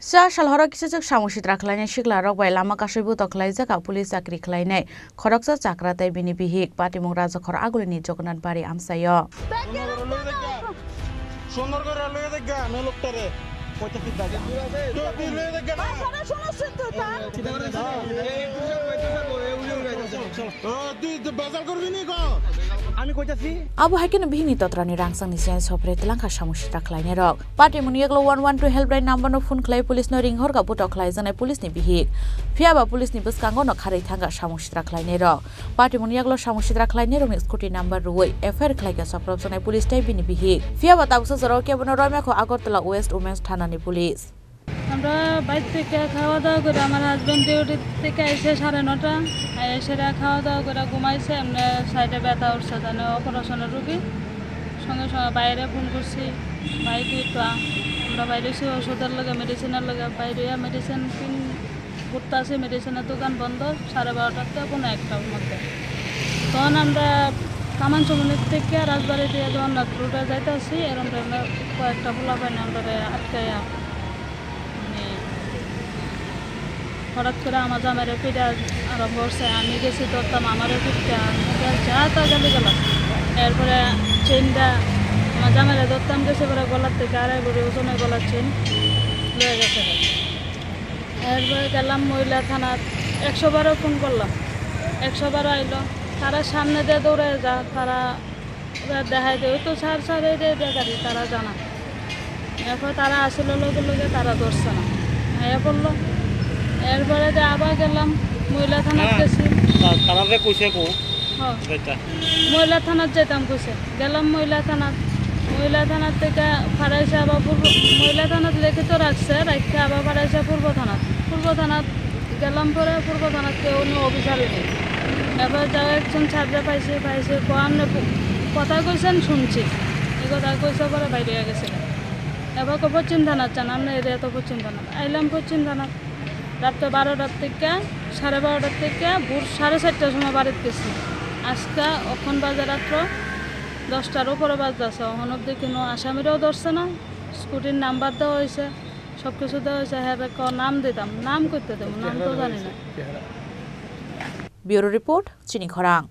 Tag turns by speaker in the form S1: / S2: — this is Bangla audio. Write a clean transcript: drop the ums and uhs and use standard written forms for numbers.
S1: सा सालहरा किसजक सामुसित राखलायनाय सिगला रगबाय लामा कासैबो तखलायजाका पुलिस चाकरि खलायनाय खरकसा चाक्राताय बिनि बिहिक पाटिमुं राजखर आगुलिनि जगन्नाथ बारि आमसायो Abu hakin bihini totrani rangsang ni sian sopre telangka samusit rakhlayne rok Patimun yeklo 112 helpline number no phone khlai police no ring horga butok khlai janai police ni bihik Fiaba police ni buskango no kharai thanga samusit rakhlayne rok Patimun yeklo samusit rakhlayne rok ni scooty number ruwai FR khlai ka soprop janai police tai bini bihik Fiaba tabsa jaro kebono Roymako Agartala West Women's Thana ni police
S2: আমরা বাইরে থেকে খাওয়া দাওয়া করে আমার হাজবেন্ড ডিউটি থেকে এসে 9:30 এসে খাওয়া দাওয়া করে ঘুমাইছে এমনি সাইডে ব্যথা উঠছে জানে অপারেশনের রোগী সঙ্গে সঙ্গে বাইরে ফোন করছি বাইরে তো আমরা বাইরে এসে ওষুধের লাগে মেডিসিনের লাগে বাইরে মেডিসিন কিন করতে আসি মেডিসিনের দোকান বন্ধ 12:30 থেকে 1টার মধ্যে তখন আমরা কামান চমনের থেকে রাজবাড়ি দিয়ে জগন্নাথ রোডে যাইতে আসি এরকম কয়েকটা পোলা পাইনি আমরা আটকাইয়া হঠাৎ করে আমার জামাইয়ের পিঠা আরম্ভ করছে আমি গেছি ধরতাম আমারও পিঠা যা তা গালি গেল এরপরে চেনটা আমার জামাইয়ের ধরতাম গেছে পরে গলার থেকে আড়াই ভরি ওজনে গলার চেন লয়ে গেছে এরপরে গেলাম মহিলা থানার 112 ফোন করলাম 112 আইলো তারা সামনে দিয়ে দৌড়ে যা তারা দেখাই দেয় তো সার এই গাড়ি তারা জানা এরপর তারা আসলে লগে লগে তারা ধরছে না হ্যাঁ বললো এরপরে আবার গেলাম মহিলা থানার গেছি মহিলা থানার যেতাম কইছে গেলাম মহিলা থানার থেকে ফারাইছে আবার মহিলা থানার লিখিত রাখছে রাখতে আবার ফারাইছে পূর্ব থানার গেলাম পরে পূর্ব থানার কেউ অফিসারই নেই এবার যাও একজন ছাত্র পাইছে আপনি কথা কইছেন শুনছি এই কথা কইছে পরে বাইরে গেছিল এবার পশ্চিম থানার চান আমরা এরিয়া তো পশ্চিম থানার আইলাম পশ্চিম থানার রাত্রে 12টার থেকে 12:30 থেকে ভোর 4:30টার সময় বাড়িতে গেছি আজকে এখন বাজে রাত্র 10টার উপরে বাজতেছে এখন অব্দি কোনো আসামিরাও ধরছে না স্কুটির নাম্বার দেওয়া হয়েছে সব কিছু দেওয়া হয়েছে হ্যাঁ নাম দিতাম নাম করতে দেবো নাম তো জানি না
S1: ব্যুরো রিপোর্ট চিনি খরাং।